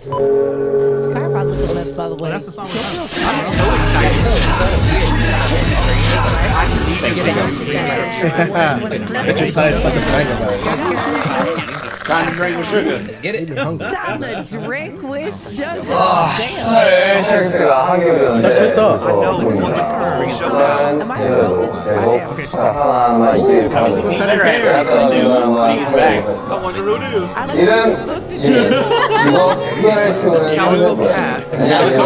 Sorry if I look a mess, by the way. Well, that's the song we're on. I'm so excited. Ty's such a banger about it. Trying to drink with sugar. Let's get it. Time to drink with sugar. 네, 헬스가 한겨울이었는데 Such I know it's one of those Am I supposed to? 대국 하나만 있기를 바랍니다. I wonder who it is. 이름 지민, 직업 푸어를 키우는 성공꾼. 안녕하세요.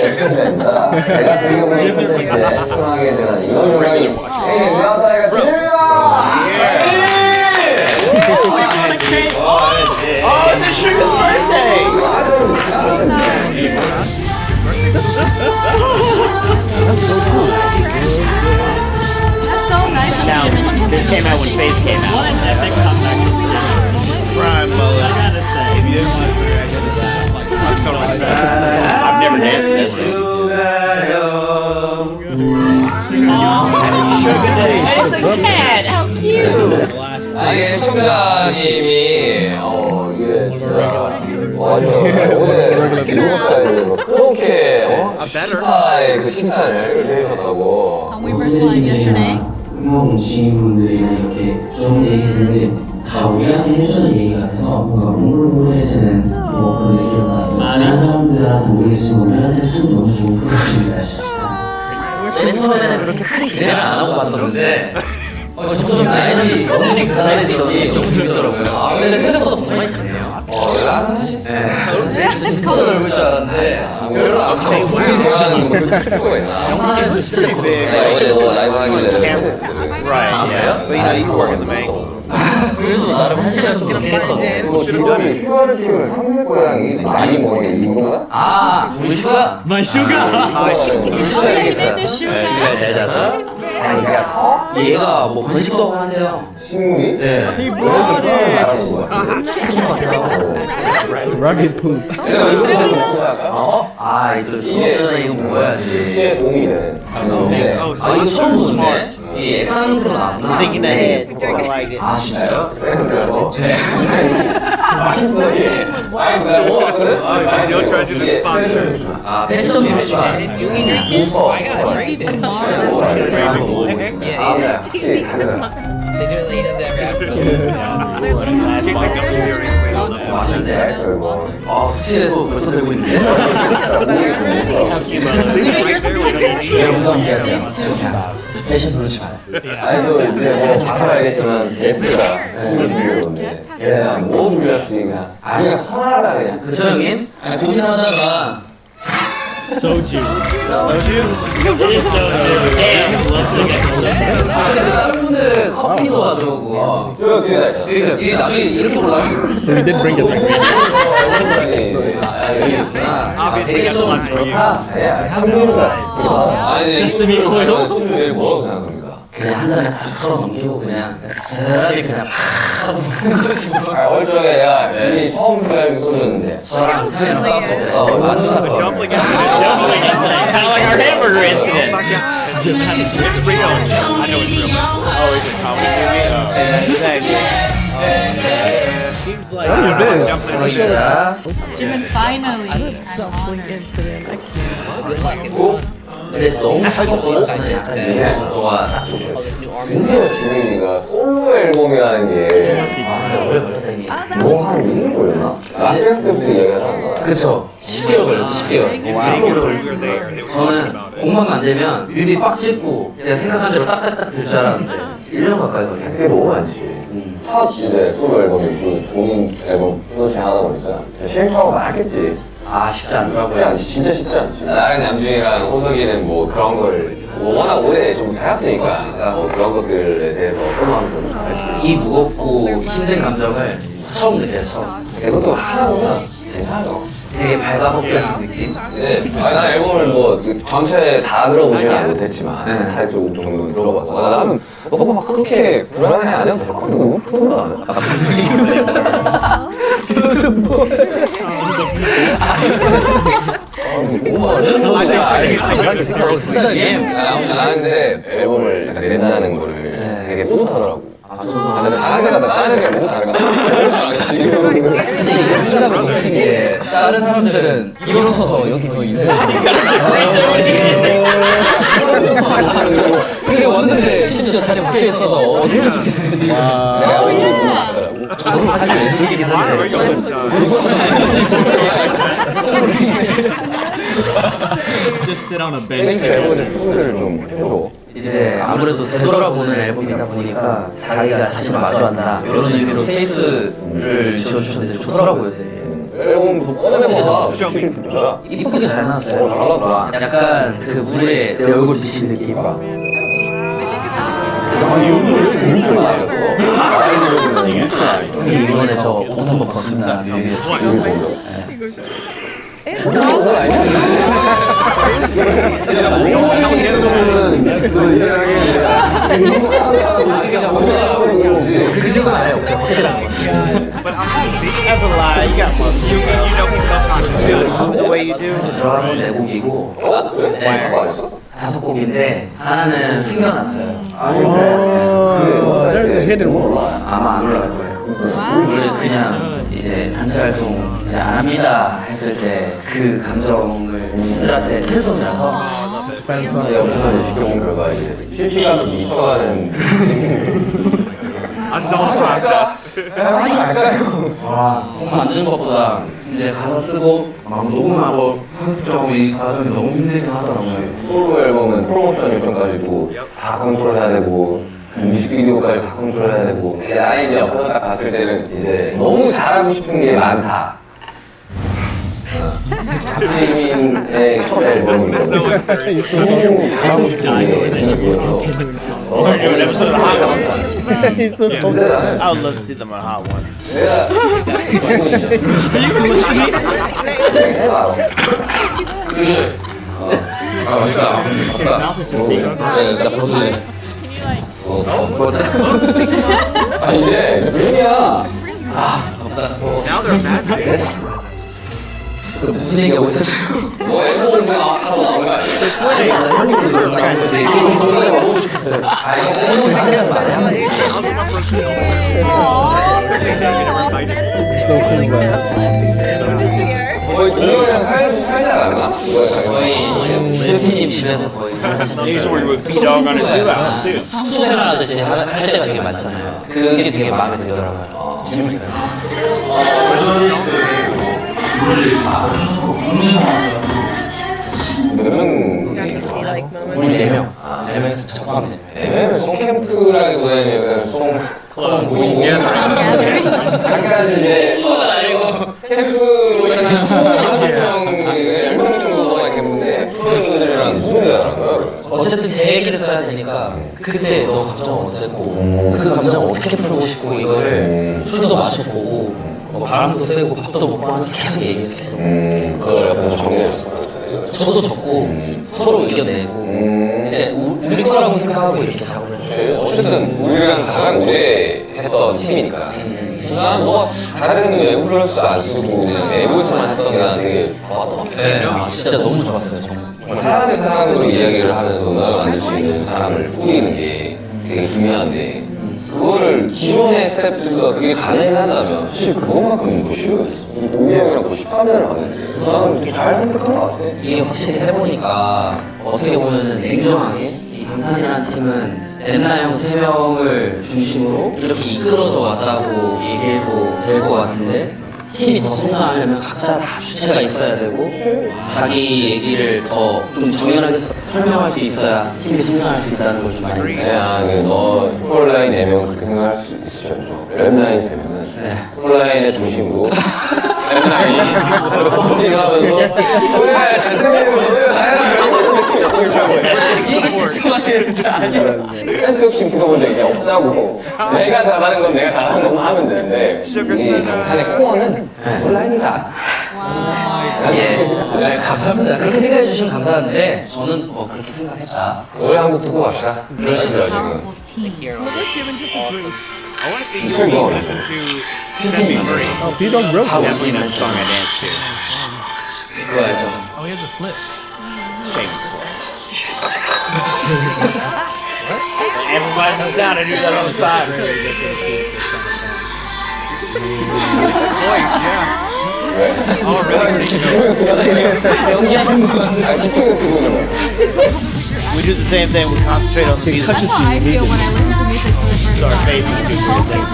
헬스입니다. 제가 즐겨보는 콘텐츠에 출연하게 되는 이번 영광이 A님 제아다이가 지민입니다. Oh, it's a sugar's birthday! Now, this came out when Face came out. What an epic comeback. Prime Mullet. I gotta say, if you didn't watch Twitter, I gotta say, I'm so excited. I've never danced to that Sugar Day. It's a cat. How cute. 아니 시청자님이 이게 진짜 완전 오늘 기록사에서 그렇게 스타의 그 칭찬을 해주셨다고. We were flying yesterday. 형 지인분들이나 이렇게 좋은 얘기 듣는데 다 우리한테 해주는 얘기 같아서 뭔가 모르겠지는 뭐 그런 얘기를 나왔어요. 다른 사람들한테 모르겠지만 우리한테 참 너무 좋은 프로젝트입니다. 맨 처음에는 그렇게 큰 기대를 안 하고 봤었는데 점점 라인이 너무 잘해지더니 너무 재밌더라고요. 아 근데 생각보다 공간이 작네요. 나는 사실 진짜 넓을 줄 알았는데 별로 안 커. 좋아하는 그 필요가 있나? 영상에서 진짜 커. 어제도 라이브 하길래 했었거든. Right, yeah. But you know, you can work in the bank. 그래도 나름 한 시간 좀 넘게 했어. 뭐 직업이 슈가를 키우는 3세 고양이 많이 먹는 이건가? 아, 우리 슈가? My sugar! 우리 슈가 여기 있어요. 네, 슈가 잘 자서. 아니 걔가 커? 얘가 뭐 번식도 하고 한대요. 식물이? 네. 그래서 말하는 거 같아. Rugged poop. 내가 이거 먹고 할까? 아, 이또 수업 전에 이거 먹어야지. 수시에 도움이 되는 방송인데 아, 이거 처음 보는데? 이 액상으로 나왔구나. Thinking ahead. I like it. 아, 진짜요? 쌤들어서 맛있어 이게 맛있어 내가 먹어봤거든? You'll try to do the sponsors. 아, 패션 뮤지컬. 다음에 확실히 다르더라. They do it late as every episode. Kick like up the series. 맛있는데? 맛있어 이거 아, 숙취해서 벌써 되고 있는데? 여러분도 함께 하세요. 패션 부르지 마요. 아니 저 이제 뭐 봐서 알겠지만 게스트가 준비해오는데 얘가 뭐 준비했으니까 아니 허하다 그냥 그쵸, 형님? 아니, 고민하다가 Soju. It is soju. Damn, let's look at the 근데 다른 분들은 커피도 가져오고 저 뒤에 다 있어 이게 나중에 이렇게 올라요? We did bring it. 아, 여기 있구나. Obviously, that's a lot for you. 아니야 3일가 아니 술을 뭐라고 생각합니까? 그냥 한 잔에 딱 털어 넘기고 그냥 씁쓸하게 그냥 팍 하는 것이고 얼 적에 내가 이미 처음 배운 소리였는데 저랑 후회는 싸웠어. 만두 The 사건. dumpling incident. dumpling incident. Kind of like our hamburger incident. It's real. I know it's real. Oh, it's a comedy movie? Yeah, exactly. Seems like Jimin finally. Dumpling incident. I can't. 근데 너무 차가워 저는 약간 내 동안 딱 좋아요. 근데 지민이가 솔로 앨범이라는 게 오래 걸렸다 이미. 뭐 한 2년 걸렸나? 라스베가스 때부터 이야기하지 않았나? 그쵸. 10개월 걸렸어 10개월. we were there. They were 저는 공만 만들면 뮤비 빡 찍고 내가 생각한 대로 딱딱딱 될 줄 알았는데 1년 가까이 걸리네. 그게 너무 많지. 첫 이제 솔로 앨범이 그 종인 앨범 프로젝트 하다 보니까 시행착오가 많겠지. 아 쉽지 않더라고요. 쉽지 않지, 진짜 쉽지 않지. 나랑 남준이랑 호석이는 뭐 그런 걸 워낙 오래 좀 해왔으니까 뭐 그런 것들에 대해서 어떤 마음이 좀 알지. 이 무겁고 힘든 감정을 처음 느껴요 처음. 그것도 하다 보면 괜찮아. 되게 발가벗겨진 느낌? 네, 난 앨범을 뭐 전체 다 들어보지는 못했지만 네. 타이틀 정도는 들어봐서 나는 너가 막 그렇게 불안해 안 해도 될 것 같은데 너무 불안하다. 나는 근데 앨범을 약간 낸다는 거를 되게 뿌듯하더라고. 나는 다른 데가 나는 그냥 너무 다르다. 근데 이게 생각을 못한 게 다른 사람들은 일어서서 여기서 인사를 그리고 왔는데 심지어 자리 밖에 있어서 어색해 죽겠어요 지금. 내가 저도 사실 왼쪽이긴 한데 Just sit on a bench. 땡스 앨범을 소개를 좀 해줘. 이제 아무래도 되돌아보는 앨범이다 보니까 자기가 자신을 마주한다 이런 의미로 페이스를 지어주셨는데 좋더라고요 되게. 앨범 더 꺼내봐. 진짜. 이쁘게 잘 나왔어요. 잘났다. 약간 그 물에 내 얼굴 비친 느낌. 유출 아니었어? 이번에 저 옷 한번 벗습니다. 그 정도는 아니에요. 확실한 거. That's a lie. You got muscles. You know he's self-conscious. The way you do. 들어가는 네 곡이고 네, 5곡인데 하나는 숨겨놨어요. There's a hidden one. 아마 안 올라갈 거예요. 원래 그냥 이제 단체 활동 이제 안 합니다 했을 때 그 감정을 팬들한테 팬송이라서 It's a fan song. 영상을 지켜본 결과 이제 실시간으로 미쳐가는 I saw the process. 와, 곡 만드는 것보다 이제 가사 쓰고 막 녹음하고 편집하고 이 과정이 너무 힘들긴 하더라고요. 솔로 앨범은 프로모션 일정까지도 다 컨트롤해야 되고 뮤직비디오까지 다 컨트롤해야 되고 나의 이제 옆에서 딱 봤을 때는 이제 너무 잘하고 싶은 게 많다. 박지민의 첫 앨범이거든요. 너무 잘하고 싶은 게 생각해서 We're doing an episode of Hot Ones. He's so told I would love to see them on Hot Ones. 내가 나 버스 아 이제 팬이야. Now they're mad. 무슨 얘기하고 있었죠? 너 앨범을 왜 하고 나온 거 아니야? 먹고 싶었어요. 아 이거 앨범 상대에서 많이 하면 되지. so cool, man. 거의 동료랑 살지 않았나? 뭐야 거의 대표님 집에서 거의 These were with B-Dog on his new album, too. 숙소 생활하듯이 할 때가 되게 많잖아요. 그게 되게 마음에 들더라고요. 재밌어요. 몇 명? 우리 4명. 4명에서 첫 번째. 애매한 송캠프라기보다는 약간 송 모임 잠깐 이제 그건 아니고. 캠프로 약간 20명 10명 정도가 있겠는데 프로듀서들이랑 무슨 얘기 하는 거야? 그래서? 어쨌든 제 얘기를 써야 되니까 그때 너 감정 어땠고 그 감정 어떻게 풀고 싶고 이거를 술도 마셔보고 바람도 쐬고 밥도 먹고 하면서 계속 얘기했어요. 그걸 옆에서 정리해줬어. 저도 적고 서로 이겨내고 네, 우리 거라고 생각하고 이렇게 작업을 했어요. 어쨌든 우리랑 가장 오래 했던 팀이니까 나는 뭐 다른 외부 플러스 안 쓰고 그냥 내부에서만 했던 게 나는 되게 좋았던 것 같아. 네, 아, 진짜 너무 좋았어요. 정말. 사람 대 사람으로 이야기를 하면서 음악을 만들 수 있는 사람을 꾸리는 게 되게 중요한데 그거를 기존의 스태프들과 그게 가능하다면 사실 그것만큼 더 쉬워졌어. 동이 형이랑 거의 13년을 하는데 나는 되게 잘 선택한 것 같아. 이게 확실히 해보니까 어떻게 보면 냉정하게 이 방탄이라는 팀은 엠나 형 3명을 중심으로 이렇게 이끌어져 왔다고 얘기해도 될 것 같은데 팀이 더 성장하려면 각자 다 주체가 있어야 되고 자기 얘기를 더 좀 정연하게 설명할 수 있어야 팀이 성장할 수 있다는 걸 좀 많이 느껴요. 그냥 너 폴라인 4명 그렇게 생각할 수 있으셔도 랩라인 3명은 폴라인의 중심으로 랩라인 서포팅하면서 왜 잘생기는 거 이게 진짜 많이 센트 욕심 풀어본 적이 없다고 내가 잘하는 건 내가 잘하는 것만 하면 되는데 이 강탄의 코어는 폴라인이다. 예, 네, 감사합니다. 그렇게 생각해 주시면 감사한데 저는 뭐 그렇게 생각했다. 노래 한 곡 듣고 갑시다. 그러시죠 지금. I want to see you listen to Set Me Free. Oh, B-Dog wrote 다 it. 웃기는 Song I dance to. 그거 알죠? Oh, he has a flip. Shameless plug. Everybody's just down to do that on the side. 연기하는 거. 아, 집중해서 듣고 있는 거야. We do the same thing. We concentrate on the music. That's how I feel when I listen to music for the first So our time. faces do weird things.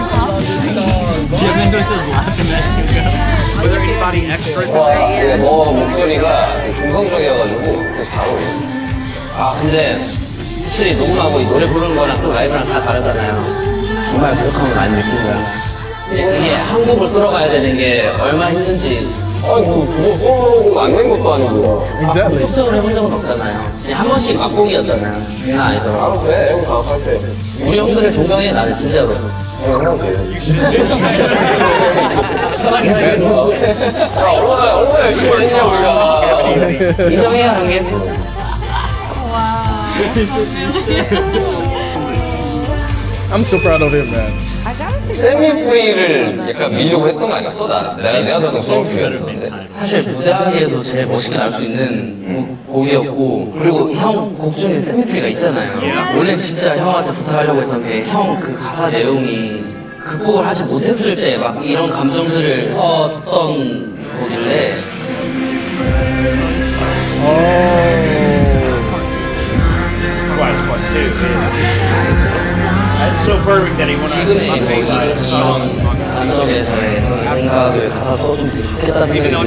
Were there anybody extras? 와, 근데 너 목소리가 되게 중성적이어가지고 되게 잘 어울려. 아 근데 확실히 녹음하고 이 노래 부르는 거랑 또 라이브랑 다 다르잖아요. 정말 부족함을 많이 느낍니다. 이게 한 곡을 끌어가야 되는 게 얼마나 힘든지 아니, 그거 솔로로 안 낸 것도 아니고. Exactly. 속적으로 해본 적은 없잖아요. 그냥 한 번씩 맛보기였잖아요. 나 아니더라고. 바로 그래, 형 작업할 때. 우리 형들을 존경해 나는 진짜로. 형 해도 돼. 편하게 살겠고 야, 얼마나 열심히 했냐, 우리가. 인정해야 하는 게 I'm so proud of him, man. I gotta see 세미프리를 약간 밀려고 했던 거 아니었어? 내가 들었던 세미프리였었는데. 사실 무대하기에도 제일 멋있게 나올 수 있는 곡이었고 그리고 형 곡 중에 세미프리가 있잖아요. 원래 진짜 형한테 부탁하려고 했던 게 형 그 가사 내용이 극복을 하지 못했을 때 막 이런 감정들을 썼던 곡일래 Quite fun too. That's so perfect that he went on 지금의 to 곡이 이런 관점에서의 생각을 가사 써주면 되게 좋겠다는 생각이 들어요.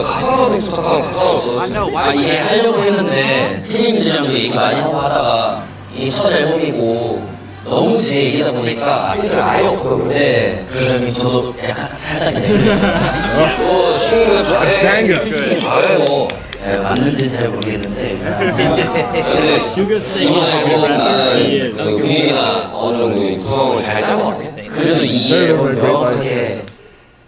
가사라도 부탁하면 가사라도 써줬어. 아 이게 하려고 했는데 피디님들이랑도 얘기 많이 하고 하다가 이게 첫 앨범이고 너무 제 얘기다 보니까 아티스트가 아예 없어. 네. 그래서 저도 약간 살짝 내밀었어요. 너 싱글 잘해. 잘해, 너. 네, 맞는지는 잘 모르겠는데 근데 이번 앨범은 나는 그 분위기나 어느 정도의 구성을 잘 짠 것 같아. 그래도 이 앨범을 명확하게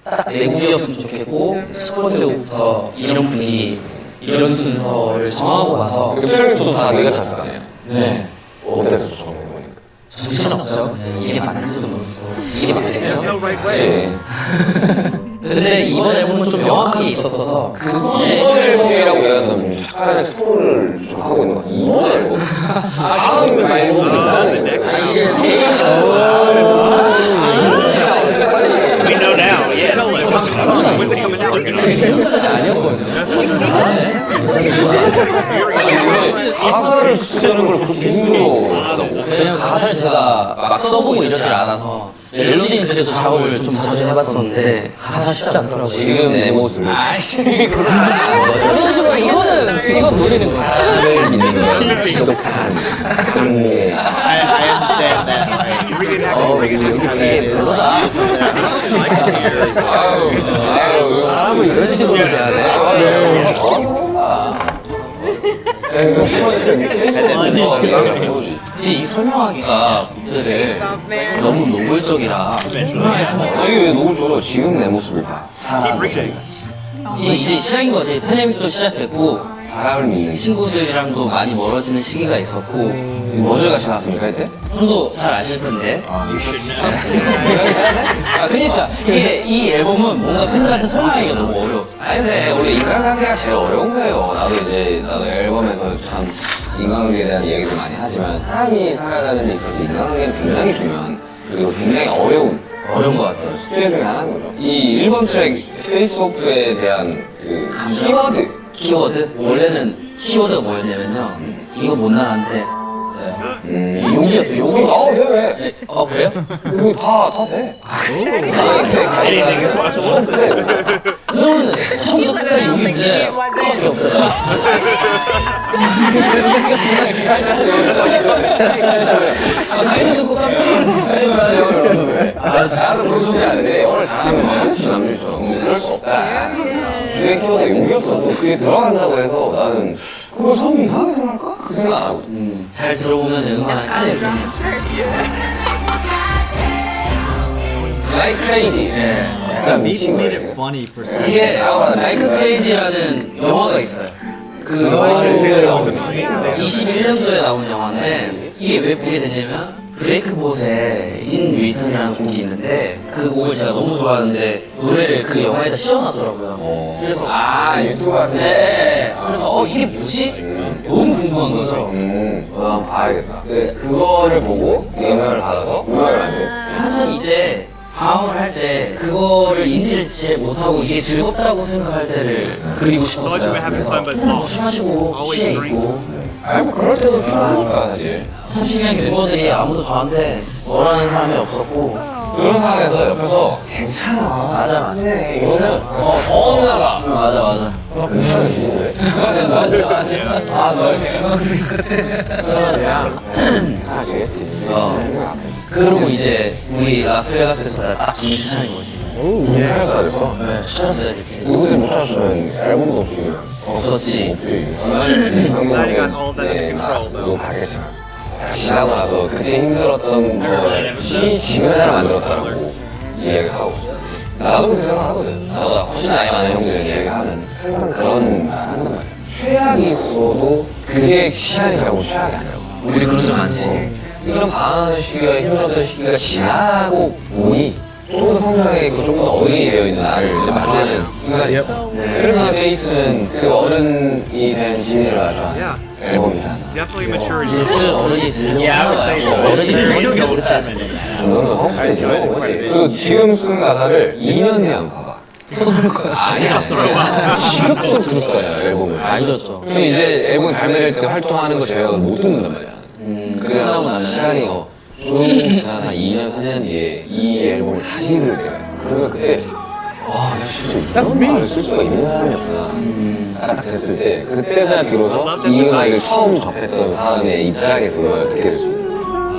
딱 내 곡이었으면 좋겠고 첫 번째 곡부터 이런 분위기 이런 순서를 정하고 가서 트랙도 다 네가 짰을 거 아니야? 네. 어땠어, 정해 보니까? 정신없죠. 네, 이게 맞는지도 모르고 이게 맞겠죠. 그치. 근데 이번 앨범은 좀 명확하게 있었어서 이번 앨범이라고 얘기한다면 약간의 스포를 좀 하고 있는 거 같아. 이번 앨범? 다음 앨범이 아 이제 새 We know now. Yes. When's it coming out? 까지 아니었거든요. 가사를 쓰는 걸 그렇게 힘들어하다고. 왜냐면 가사를 제가 막 써보고 이러질 않아서 멜로디는 그래도 작업을 좀 자주 해봤었는데 가사 쉽지 않더라고요. 지금 내 모습을 아이씨 그런 식으로 이건 노리는 거야. 나를 믿는 지독한 강매. I understand that. Right? 여기 되게 그거다. 아유, 사람을 이런 식으로 대해야 돼. 그래서 해보지. 이 설명하기가 무대를 너무 노골적이라 설명해서 이게 왜 너무 좋아? 지금 내 모습을 봐. 이제 시작인 거지. 팬데믹도 시작됐고 사람을 믿는 친구들이랑도 많이 멀어지는 시기가 있었고 머저가 지났습니까 이때? 형도 잘 아실 텐데. 아, 그러니까 이게 이 앨범은 뭔가 팬들한테 설명하기가 너무 어려워. 아니 근데 우리 인간관계가 제일 어려운 거예요. 나도 앨범에서 참 인간관계에 대한 얘기도 많이 하지만 사람이 살아가는 데 있어서 인간관계는 굉장히 중요한 그리고 굉장히 어려운 것 같아요. 숙제 중에 하나인 거죠. 이 1번 트랙 페이스오프에 대한 그 키워드? 원래는 키워드가 뭐였냐면요. 이거 못 나갔는데 욕이었어요. 욕이. 왜? 네, 그래요? 이거 다 돼. Anything is possible. 형은 처음부터 끝까지 욕인데 그거밖에 없잖아. 가이드 듣고 깜짝 놀랐어요. 나도 그런 소리 하는데 영어를 잘하면 하나씩 남주처럼 근데 그럴 수 없다. 주된 키워드가 욕이었어. 또 그게 들어간다고 해서 나는 그걸 사람이 이상하게 생각할까? 그 생각 안 하고. 잘 들어보면 은근한 까내거든요. Like crazy. 약간 미친 거예요. 이게 라이크 크레이지라는 영화가 있어요. 그 영화를 21년도에 나온 영화인데 이게 왜 보게 됐냐면 브레이크봇의 인 윌턴이라는 곡이 있는데 그 곡을 제가 너무 좋아하는데 노래를 그 영화에다 씌워놨더라고요. 그래서 유튜브 같은 네. 그래서 이게 뭐지? 너무 궁금한 거죠. 한번 봐야겠다. 그거를 보고 영향을 받아서 음악을 만든. 한참 이제 방황을 할 때 그거를 인지를 잘 못하고 이게 즐겁다고 생각할 때를 그리고 싶었어요. 그래서 술 마시고 취해 있고 아니 뭐 그럴 때도 필요하니까 사실 30년 멤버들이 아무도 저한테 뭐라는 사람이 없었고 그런 상황에서 옆에서 괜찮아 맞아 맞아 이거는 더 나가 맞아 나 괜찮은데 왜? 아너 중학생 같아 알겠지 그러고 이제 우리 라스베가스에서 딱 정신 차린 거지 괜찮았어 됐어 찾았어야 됐지 누구들 못 찾았으면 앨범도 없었지 네, 나도 가겠지만 지나고 나서 그때 힘들었던 것이 지금의 나를 만들었다라고 이야기를 하고 나도 그렇게 생각하거든 나보다 훨씬 나이 많은 형들이랑 이야기하면 항상 그런 말 한단 말이야 최악이 있어도 그게 시간이 지나고 최악이 아니라고 우리 그런 적 많지 이런 방황하는 시기가 힘들었던 시기가 지나고 보니 조금 더 성장했고 조금 더 어른이 되어 있는 나를 마주하는 순간이 있어 그래서 베이스는 그 어른이 된 지민을 마주하는 앨범이잖아 이제 슬 어른이 들려고 Yeah, I would say so. 어른이 There is 들려고 no judgment in that. 좀 더 성숙해지는 거지 그리고 지금 쓴 가사를 2년 뒤에 한번 봐봐 아니야 시급도 들었을 거야 앨범을 많이 들었죠 그럼 이제 앨범이 발매될 때 활동하는 거 제가 못 듣는단 말이야 그냥 시간이 쭉 지나서 2년, 3년 뒤에 이 앨범을 다시 들을 때가 있어 그러면 그때 와 내가 진짜 이런 말을 쓸 수가 있는 사람이었구나 딱 됐을 때 그때서야 비로소 이 음악을 처음 접했던 사람의 입장에서 이걸 듣게 됐어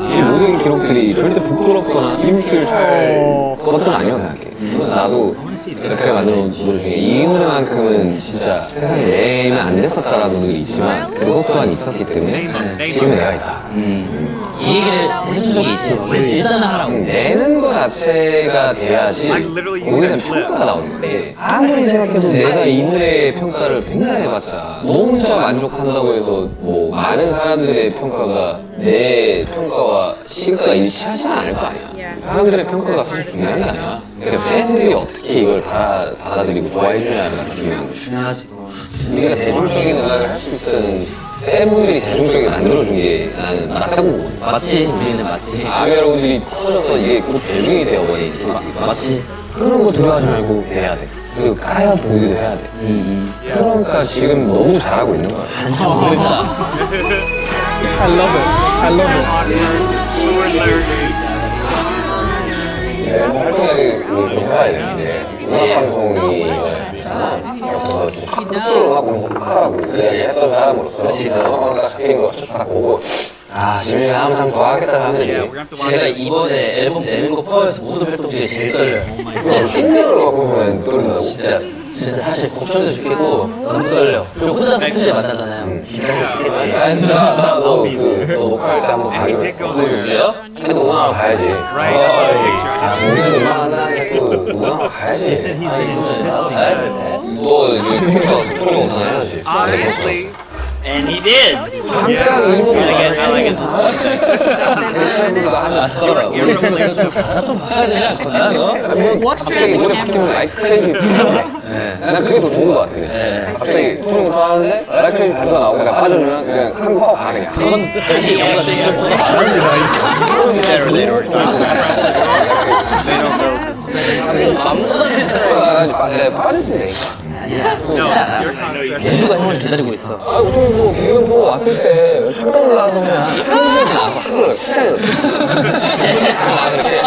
이 모든 기록들이 절대 부끄럽거나 인기를 잘 것도 아니라고 생각해 나도 여태까지 만든 노래 중에 이 노래만큼은 진짜 세상에 내면 안 됐었다라는 노래들이 있지만 그것 또한 있었기 때문에 지금 내가 있다 이 얘기를 해준 적이 있지 일단은 하라고 내는 거 자체가 돼야지 거기에 대한 평가가 나오는 건데 아무리 생각해도 내가 이 노래의 평가를 백날 해봤자 너 혼자 만족한다고 해서 뭐 많은 사람들의 평가가 내 평가와 시가가 일치하지 않을 거 아니야 사람들의 평가가 사실 중요한 게 아니야 그러니까 팬들이 어떻게 이걸 받아들이고 좋아해주냐가 중요한 거지 중요하지 우리가 대중적인 음악을 할 수 있었던 팬분들이 대중적이게 만들어준 게 나는 맞다고 보거든 맞지 우리는 맞지 아미 여러분들이 커져서 이게 곧 대중이 되어버린 케이스니까 맞지 그런 거 두려워하지 말고 해야 돼 그리고 까여 보이기도 해야 돼 그러니까 지금 너무 잘하고 있는 거야 한참 모른다 I love it. I love it. 앨범 활동하기 좀 해봐야 되는데 음악방송이 있잖아 그래서 진짜 적극적으로 음악방송 하라고 했던 사람으로서 음악방송 딱 잡히는 거 딱 보고 아 지민이가 하면 참 좋아하겠다 사람들이 제가 이번에 앨범 내는 거 포함해서 모든 활동 중에 제일 떨려요 핑계를 갖고 보면 떨린다고 진짜 사실 걱정돼 죽겠고 너무 떨려 그리고 혼자서 팬들 만나잖아요 긴장돼 죽겠지 나너 녹화할 때 한번 가기로 했어 왜요? 또 응원하러 가야지 정민이 응원한다는 또 응원하러 가야지 아 이거는 나도 가야 되네 너 이제 콘서트 가서 토니 못하나 해야지 Honestly, And he did. 잠깐 응원 I like it this one. 아 잠깐만 우리 이거 좀 가사 좀 바꿔야 되지 않겠나 이거? 갑자기 노래 바뀌면 라이크 크레이지 난 그게 더 좋은 거 같아 그냥 갑자기 토니 못하는데 라이크 크레이지 가사가 나오고 내가 빠져주면 그냥 한국 하고 가 그냥 그건 다시 영화 직접 보내 내가 빠졌으면 되니까 괜찮아 모두가 형을 기다리고 있어 아, 저뭐 개그 보고 왔을 때 잠깐 나와서 그냥 한국에서 나와서 학교를 이렇게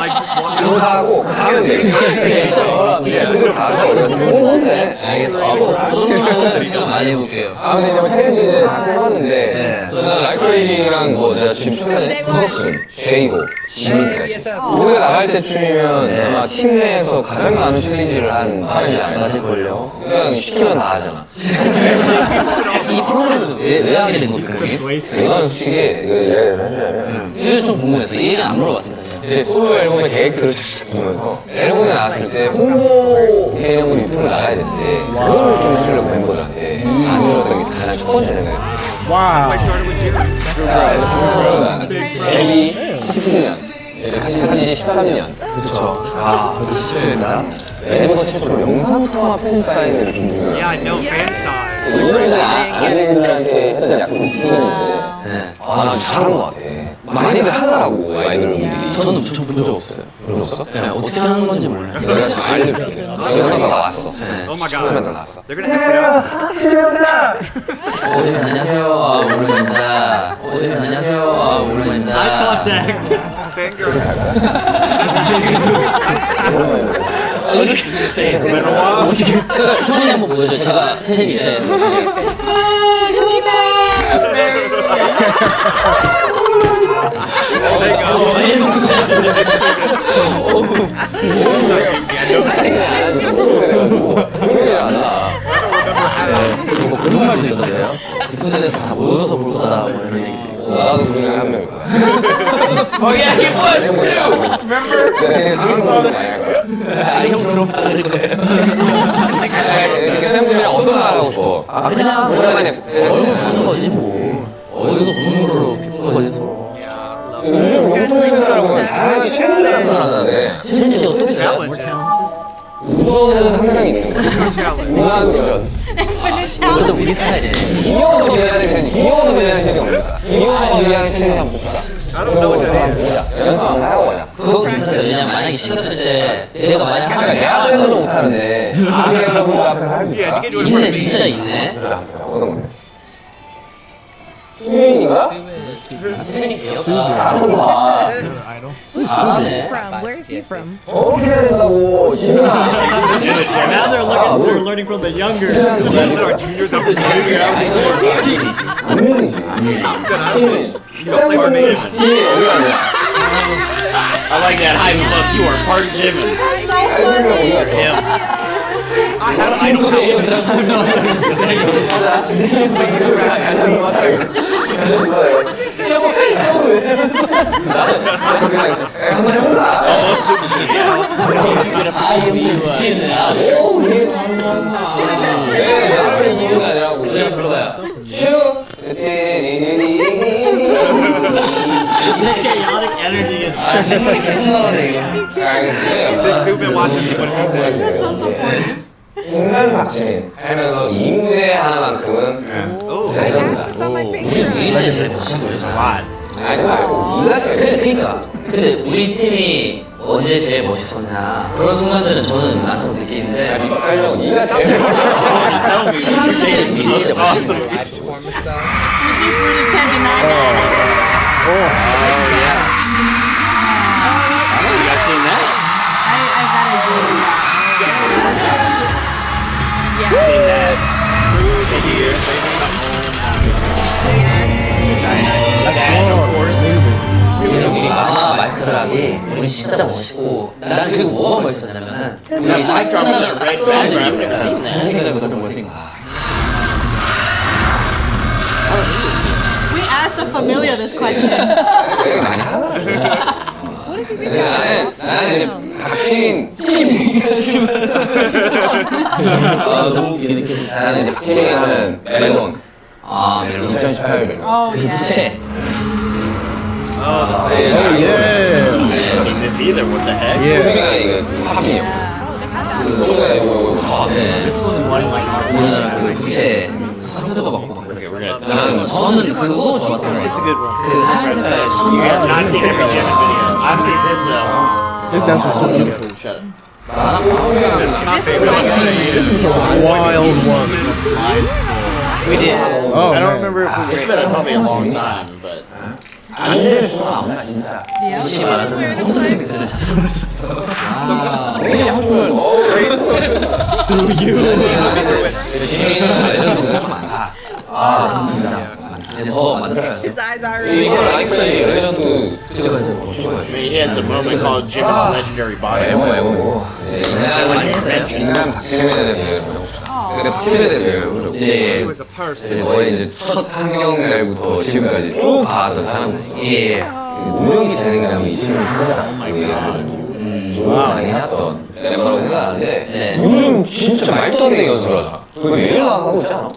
인사하고 가면 돼. 진짜 뭐랍니까? 그들 가서 너무 혼내. 알겠어 앞으로 좀 많이 해볼게요 아, 근데 이제 챌린지 이제 같이 해봤는데 난 라이크레이지랑 뭐 내가 지금 최근에 구석순, 제이호, 지민까지 우리가 나갈 때쯤이면 아마 팀 내에서 가장 많은 챌린지를 한 사람이잖아요. 맞을걸요 그냥 시키면 다 하잖아. 이 프로그램을 왜 하게 된 겁니까 형님? 이건 솔직히 이거 이야기를 해주자면 이게 좀 궁금해서 이 얘기는 안 물어봤습니다 이제 솔로 앨범의 계획들을 보면서 앨범이 나왔을 때 홍보 개념으로 유통을 나가야 되는데 그거를 좀 해주려고 멤버들한테 안 들었던 게 가장 첫 번째 생각이었어요. Wow. 데뷔 10주년, 한지 13년 그쵸 아 벌써 10년이나 멤버 최초로 영상통화 팬 사인회를 준비해요. yeah, no fan sign. 이분들 아내분들한테 했던 약속을 지키는데 네. 아, 나 잘한 것 같아. 많이들 하더라고, 아이돌 분들이. 저는 본 적 없어요. 그런 거 없어? 네, 어떻게 하는 건지 몰라요. 내가 좀 알려줄게. 내가 나왔어. 네. 처음에 나왔어. 오늘 안녕하세요. 오늘입니다. 오늘 안녕하세요. 오늘입니다. 형이 한번 보여줘. 제가 팬 입장에서. 그런 말도 있던데요. 이분들에서 다 모여서 볼 거다 뭐 이런 얘기도 있고. 나도 그 중에 한 명이거든. yeah, he was too. Remember? 형 들어보는 거예요. 이렇게 팬분들이랑 어떤 말 하고 싶어? 아 그냥 오랜만에 얼굴 보는 거지 뭐. 얼굴도 보는 걸로 키우는 거지 서로. 요즘 용통인 사람은 다양하게 챌린지 같은 걸 하는데 챌린지가 또 있어요? 우정은 항상 있는 거야. 무한 우정. 이것도 우리 스타일이네. 이어서 미안해 챌린지. 이어서 미안해 챌린지 옵니다. 이어서 미안해 챌린지 한번 봅시다. 연습 한번 하고 가자. 그거 괜찮다. 왜냐면 만약에 시켰을 때 내가 만약 그러니까 하면 내 앞에서는 못하는데 아미 여러분들 앞에서 할 수 있어. 있네 진짜 있네. 그래서 한번 해봐. 어떤 건데? 수민이가? 수민이 귀엽다. 잘한다. 잘하네. From? Where is he from? 저렇게 해야 된다고. 지민아. Now they're learning from the younger. 안민이지. I like that high plus. You are part of Jimin. Him. 그냥 불러봐요. Chaotic energy is. 팬분이 계속 나오네 이거. 인간 박시민 살면서 이 무대 하나만큼은 레전드다. Saw my 우리 picture. 우리가 제일 멋진 거예요. 아니 말고 네가 제일 그러니까 근데 우리 팀이 언제 제일 멋있었냐 그런 순간들은 저는 많다고 느끼는데 깔려고 네가 제일 사실 우리 진짜 멋있어. You really can't deny that. I've seen that. I gotta do that. Seen that. 우리 마마 마이크들하기 우리 진짜 멋있고 난 그리고 뭐가 멋있었냐면은 우리 마이크 하나가 딱 쓰러지는 게 그런 생각이 좀 멋있는 거야. We asked the familiar this question. 내가 많이 하더라. 나는 박시민 아 너무 웃기네. 나는 이제 박시민 하면 멜론 아 멜론 2018 멜론. Oh, 그 부채. Seen this either. What the heck? 우리가 이거 합이요. 그 우리가 이거 저 네. 우리나라 그 부채 상대도 받고 막 그랬어요. 저는 그거 좋았던 거 같아요. 그 하얀색깔 천. I've not seen every Jimin video. I've seen this though. This dance was so good. Shut up. This was a wild one. We did. Oh, I don't man. remember if we. It's been probably a long time, but. 솔직히 말하자면 선생님이 그때는 작정했어. 지민은 레전드가 좀 많다. 감사합니다. 더 만들어야죠. His eyes are 이거 라이프의 레전드 제가 이제 I mean, he has a moment called Jimin's legendary body. 에모 많이 했어요. 인간 박시민에 대해서 얘기를 해보고 싶다. 근데 박시민에 대해서 얘기를 해보려고. 예, 너의 이제 첫 상경 날부터 지금까지 쭉 봐왔던 사람들. 예. 노력이 되는 게 이 팀을 찾았다. 좀 많이 해왔던 멤버라고 생각하는데 네. 요즘 진짜 말도 안 되게 연습을 하잖아. 그거 매일 하고 있지 않아?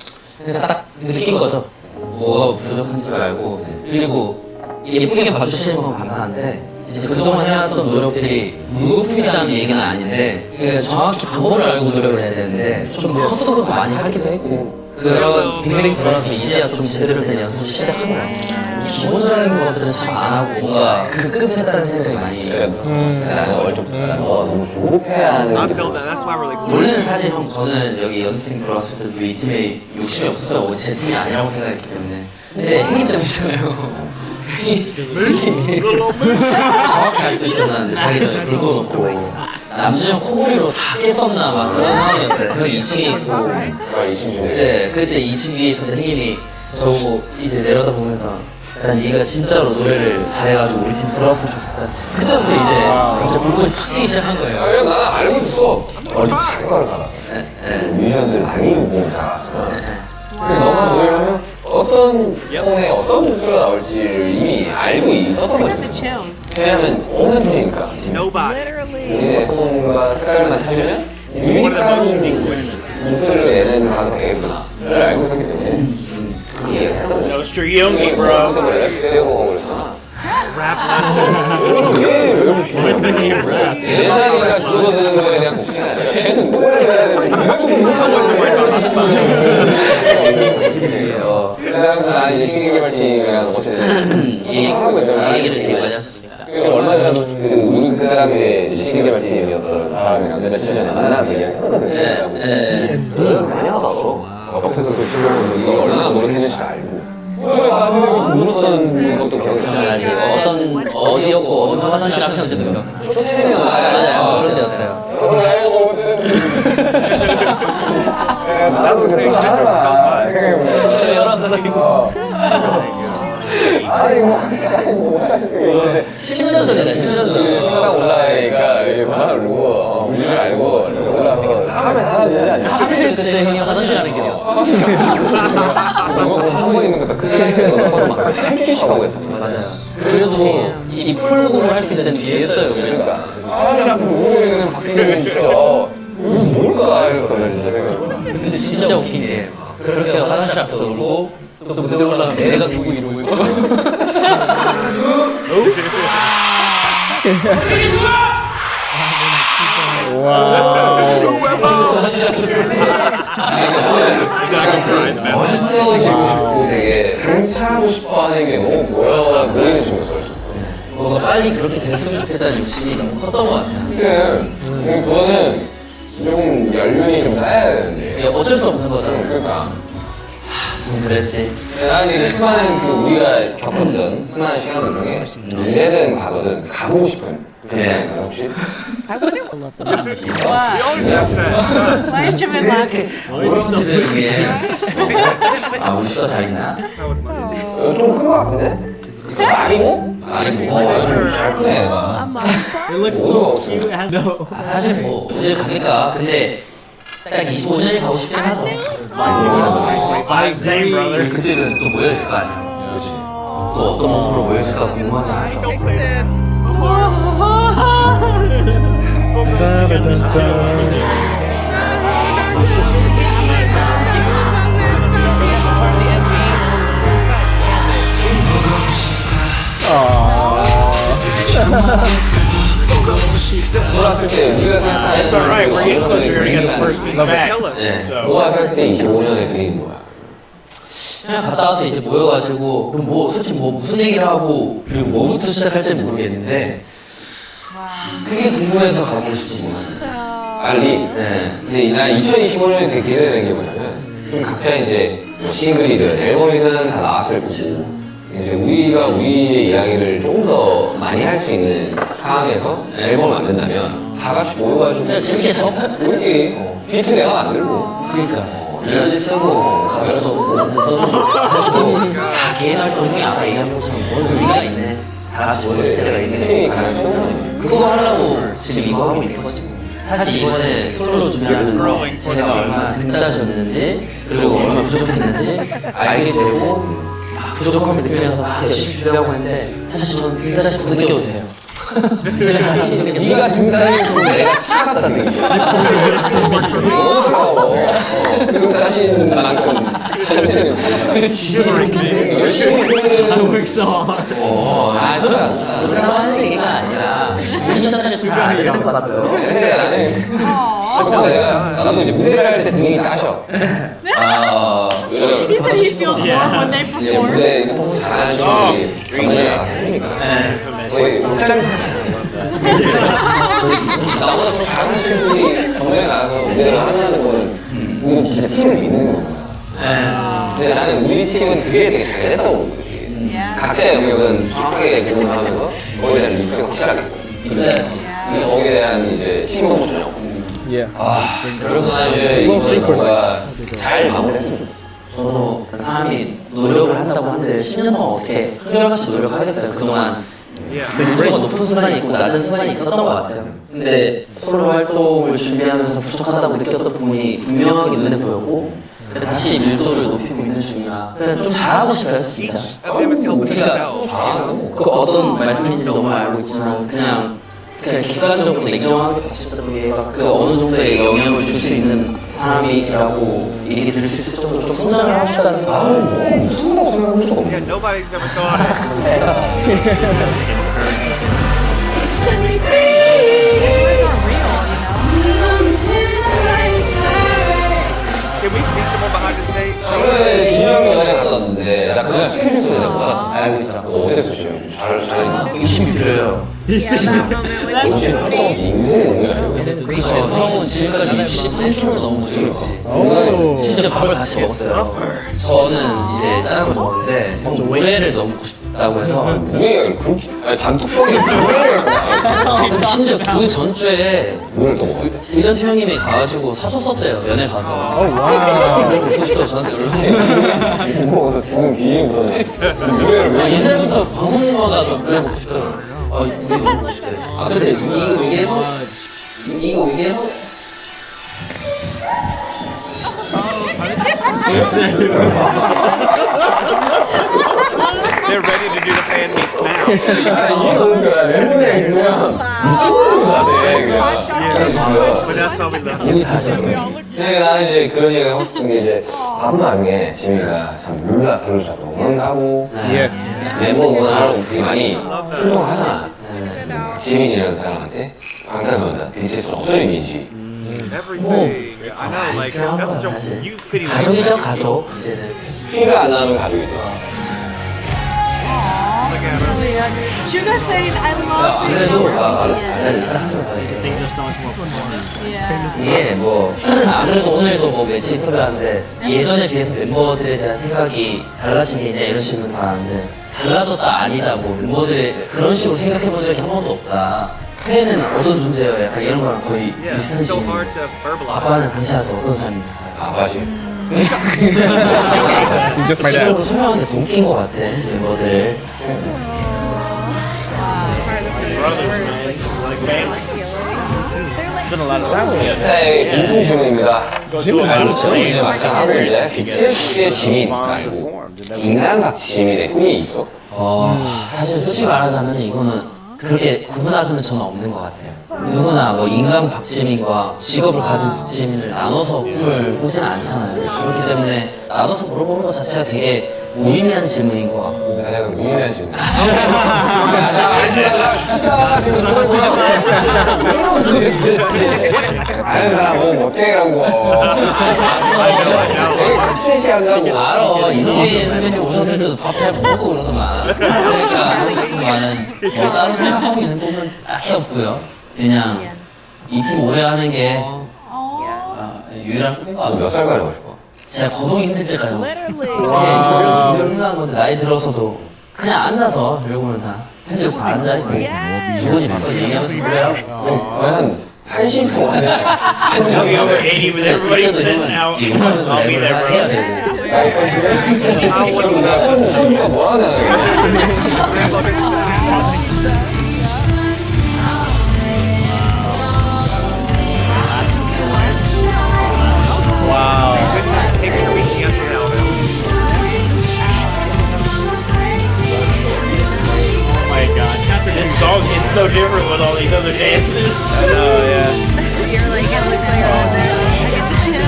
그냥 딱 느낀 거죠. 뭐가 부족한지도 알고 그리고 예쁘게 봐주시는 건 감사한데 이제 그동안 해왔던 노력들이 무의미한 얘기는 아닌데 정확히 방법을 알고 노력을 해야 되는데 좀 헛소리도 많이 하기도 했고 그런 빅뱅이 돌아서 이제야 좀 제대로 된 연습을 시작한 것 같아요. 기본적인 것들은 참 안 하고 뭔가 급급했다는 생각이 많이. 나는 어릴 때부터 너가 너무 조급해하는 게 원래는 사실 형 저는 여기 연습생 들어왔을 때도 이 팀에 욕심이 없었어요. 제 팀이 아니라고 생각했기 때문에. 근데 형님 때문이잖아요. 정확히 아직도 기억나는데 자기 전에 불 꺼놓고 남주형 코골이로 다 깼었나 막 그런 상황이었어요. 형이 2층에 있고 네, 그때 2층 위에 있었는데 형님이 저보고 이제 내려다보면서 난 네가 진짜로 노래를 잘해가지고 우리 팀 들어왔으면 좋겠다. 그때부터 이제 갑자기 불꽃이 팍 튀기 시작한 거예요. 야, 나는 알고 있어. 어릴 때 잘가를 살았어. 뮤지션들 많이 보고 살았어. 근데 너가 노래를 하면 어떤 톤에 어떤 목소리가 나올지를 이미 알고 있었던 거지. 왜냐면 없는 톤이니까. 우리의 톤과 색깔만 찾으면 유니크한 목소리를 내는 가수가 되겠구나를 알고 있었기 때문에 그게 했던 거지. No street yogi, bro. 빼고 그랬잖아. 내 자리가 줄어드는 거에 대한 걱정이 아니라 쟤는 노래를 해야 되는데 이것도 못하고 있으면 그래서 나는 이제 신기개발팀이라는 곳에 하고 있던 얘기를 되게 많이 하셨으니까. 얼마 전에 우리 그때 당시에 신기개발팀이었던 사람이랑 며칠 전에 만나서 얘기했거든. 노래를 많이 하다고 옆에서 그 친구는 네가 얼마나 노력했는지도 알고 울었던 것도 기억이 나지. 어떤 어디였고 어느 화장실 앞이었는지도 기억. 맞아요. 그런 데였어요. 나도 그래서 하나 생각해보면 여러 사람이 아니 뭐 못할 수 있는데 10년 전이다. 10년 전에. 생각 올라가니까 이렇게 바람 울고 우리 줄 알고 올라가서 다음에 하나 되지 않냐 하필 그때 형이 화장실 하는 길이었어. 한번 있는 것도 크게 생각해서 막 햄찌씩 하고 있었어. 맞아요. 그래도 이 풀곡을 할 수 있는 데는 뒤에 했어요. 그러니까 화장실 앞에서 울고 있는 박진영이 진짜 이거 뭘까 했었어 진짜 생각해보면. 근데 진짜 웃긴 게 그렇게 화장실 앞에서 울고 또 무대 올라가면 내가 누구 이러고 있고. 멋있어지고 싶고 되게 강차하고 싶어하는 게 너무 모이는 중이었어요. 뭔가 빨리 그렇게 됐으면 좋겠다는 욕심이 너무 컸던 것 같아요. 근데 그거는 조금 연륜이 좀 쌓여야 되는데. 이게 어쩔 수 없는 거잖아요. 그러니까 좀 그랬지. 나는 이제 수많은 우리가 겪었던 수많은 시간들 중에 이래든 가거든 가보고 싶은 그런 생각인가요 혹시? Why is Jimmy laughing? 어린이들 위해 우리 수가 잘 있나? 좀 큰 거 같은데? 아니모? 아니모 잘 크네 얘가 모두가 없어. 사실 뭐 어딜 갑니까? 근데 딱 25년이 가고 싶긴 하죠. Same, brother. 그때는 또 모여있을 거 아니에요. 또 어떤 모습으로 모여있을까 궁금하긴 하죠. 돌았을 때 우리가 생각하는 It's alright, we're getting closer. You're gonna get the first piece back. So. 너가 생각할 때 25년의 그림이 뭐야? 그냥 갔다 와서 이제 모여가지고 그럼 뭐 솔직히 뭐 무슨 얘기를 하고 그리고 뭐부터 시작할지 모르겠는데 그게 궁금해서 가고 싶지 뭐. 빨리? 네. 근데 난 2025년에 되게 기대되는 게 뭐냐면 좀 각자 이제 뭐 싱글이든 앨범이든 다 나왔을 거고 이제 우리가 우리의 이야기를 좀 더 많이 할 수 있는 상황에서 앨범을 만든다면 다 같이 모여가지고 그냥 재밌게 작업해. 우리끼리 비트 내가 만들고 그러니까 멜로디 쓰고 가사도 써주고 하시고 다 개인 활동 형이 아까 얘기한 것처럼 뭘 의미가 있네. 다 같이 모였을 때가 있네. 팀이 가장 최고네. 그거 하려고 지금 이거 하고 있는 거지. 사실 이번에 솔로 준비하면서 제가 얼마나 등따졌는지 그리고 얼마나 부족했는지 알게 되고 부족함을 느끼면서 막 열심히 준비하고 있는데 사실 저는 등따지 못 느껴도 돼요. 네가 등 따지고 내가 차 갖다 대기 너무 차가워. 등 따지는 만큼 자네는 열심히 Work so hard. 그래 안 그런 하는 얘기가 아니라 2년 전에 좀 알려는 것 같아요. 근데 나는 나도 이제 무대를 할 때 등이 따셔. He said he feels warm when they 이제 perform. 무대 너무 잘하는 친구들이 정면에 나가서 해주니까 거의 옷장 나보다 더 잘하는 친구들이 정면에 나가서 무대를 한다는 거는 이건 진짜 팀을 믿는 거구나. 근데 나는 우리 팀은 그게 되게 잘 됐다고 보거든. 각자의 영역은 정확하게 구분하면서 거기에 대한 리스크가 확실하게 있어야지. 근데 거기에 대한 이제 신경 전혀 없고 Yeah. 그래서 나는 이제 뭔가 잘 마무리했으면 좋겠어. 저도 그 사람이 노력을 한다고 하는데 10년 동안 어떻게 한결같이 노력하겠어요. 그동안 밀도가 높은 순간이 있고 낮은 순간이 있었던 것 같아요. 근데 솔로 활동을 준비하면서 부족하다고 느꼈던 부분이 분명하게 눈에 보였고 근데 다시 밀도를 높이고 있는 중이라 그냥 좀 잘하고 싶어요 진짜. 그러니까 그 어떤 말씀인지 너무 알고 있지만 그냥 객관적으로 냉정하게 봤을 때도 얘가 그 어느 정도의 영향을 줄 수 있는 사람이라고 얘기 들을 수 있을 정도로 좀 성장을 하고 싶다는 생각을 못한다고 생각해본 적 없네. Nobody's ever thought. Can we see some more behind the stage? 저번에 진영이 여행 갔다 왔는데 나 그거 스케줄 써야 될것 같았어. 알고 있더라고. 어땠어 지금? 잘 있나? 60kg요. 어제 활동한 게 인생의 운명이 그렇죠. 형은 지금까지 63kg 넘은 적이 없지. 진짜 밥을 같이 먹었어요. 저는 이제 짜장을 먹었는데 형 물회를 더 먹고 싶다고 해서 무게가 그렇게 아니 단톡방에 무게가 근데 심지어 그 전주에 물을 또 먹어야 돼. 의전팀 형님이 가가지고 사줬었대요. 면회 가서. 와우. 먹고 싶다고 저한테 연락해. 못 먹어서 죽은 기인부터는 무게를 왜 옛날부터 방송마다 또 물회 먹고 싶더라고요. 우리 너무 먹고 싶대. 근데 이게 They're ready to do the fan meets now. 멤버들이 있으면 미친놈이 그냥. But that's how we love. 근데 나는 이제 그런 얘기를 하고 싶은 게 이제 바쁜 와중에 지민이가 참 룰라 별로 잘 응원하고 Yes. 멤버 응원하러 되게 많이 출동을 하잖아. 지민이라는 사람한테 방탄소년단 BTS는 어떤 의미인지 Everything. I know, like, that's such a. You couldn't even. 가족이죠 가족. 이제는. 피를 안 나는 가족이 돼. Look at her. Sugar saying I love you. 그래도 이게 뭐 아무래도 오늘도 뭐 며칠 인터뷰하는데 예전에 비해서 멤버들에 대한 생각이 달라진 게 있냐 이런 식으로 다 하는데 달라졌다 아니다 뭐 멤버들이 그런 식으로 생각해 본 적이 한 번도 없다. 팬은 어떤 존재예요? 약간 이런 거랑 거의 Yeah, 비슷한 it's so 식으로 hard to verbalize. 아빠는 당신한테 어떤 사람입니까? 아빠지. He's just my dad. 기적으로 설명하는데 더 웃긴 것 같아 멤버들. 스타의 공통 질문입니다. 알죠? 이제 막상 하고 이제 BTS의 지민 말고 인간 박지민의 꿈이 있어? 사실 솔직히 말하자면 이거는 그렇게 구분하자면 저는 없는 것 같아요. 누구나 뭐 인간 박지민과 직업을 가진 박지민을 나눠서 꿈을 꾸지는 않잖아요. 그렇기 때문에 나눠서 물어보는 것 자체가 되게 무의미한 질문인 것 같고 내가 무의미한 질문. 아는 사람 뭐 어때라고. 되게 깍듯이 한다고. 알아. 이성계 선배님 오셨을 때도 밥 잘 먹고 그러더만. 그러니까 하고 싶은 말은 뭐 따로 생각하고 있는 꿈은 딱히 없고요. 그냥 이 팀 오래 하는 게 유일한 꿈인 것 몇 같아요. 살까지 하고 싶어? 제가 거동이 힘들 때까지 하고 싶어요. 이거를 길을 생각한 건데 나이 들어서도 그냥 앉아서 결국은 다 팬들 다 앉아있고 주거니 받거니 얘기하면서 그래요. 거의 한 80 동안에 한 적이 Over 80 with everybody sitting out. I'll be there, 해야 bro. 되고 선수가 뭐라고 생각해? Picture we can't get out of. Oh my god. This song is so different with all these other dances. I know, yeah. You're like, I'm like, I get to chill.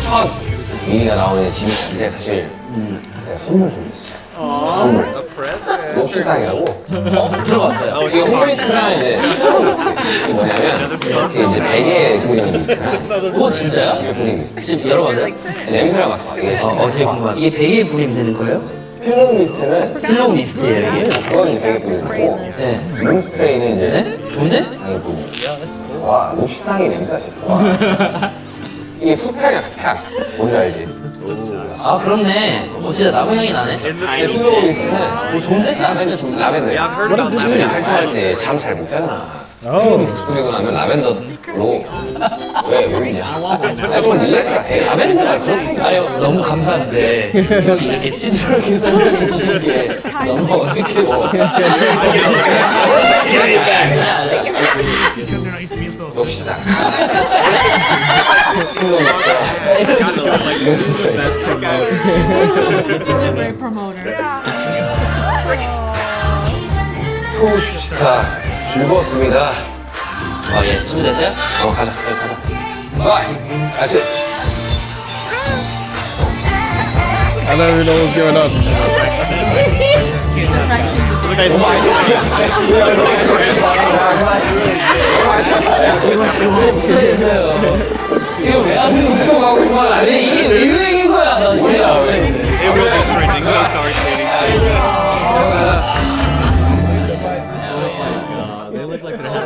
첫 미니가 나오는 지민 씨한테 사실 내가 선물 준비했어. 선물. 록시당이라고. 들어봤어요. 이게 홈리스트랑 이제 이게 뭐냐면 이게 이제 베개 뿌리는 리스트랑 오 진짜요? 집에 뿌리는 리스트. 지금 열어봐요. 냄새가 맡아. 이게 진짜. 되게 궁금한. 이게 베개에 뿌리면 되는 거예요? 필름 리스트는 필름 리스트예요 이게? 그건 이제 베개 뿌리는 거고 네. 룸 스프레이는 이제 네? 좋은데? 아니 그 좋아. 록시당이 냄새가 진짜 좋아. 이게 수평이야 수평. 뭔지 알지? 아 그렇네. 진짜 나무 향이 나네. 필름 리스트는 좋은데? 나 진짜 좋은데. 라벤더. 남편이 활동할 때 잠 잘 못 자잖아. 필름 리스트 뿌리고 나면 라벤더로 왜 그러냐? 좀 릴렉스가 돼. 라벤더가 그렇게 아유 너무 감사한데 형이 이렇게 친절하게 설명해 주시는 게 너무 어색해요. 록시당. Great promoter. 투슈스타 즐거웠습니다. 아예 준비됐어요? 가자. 네, 가자. 다시. I don't even know what's going on. 이거 왜 하는 또 가고 싶어. 거야? 이게 왜 유행인 거야? 나 이거. It will be trending. So sorry, Shady. They look like they're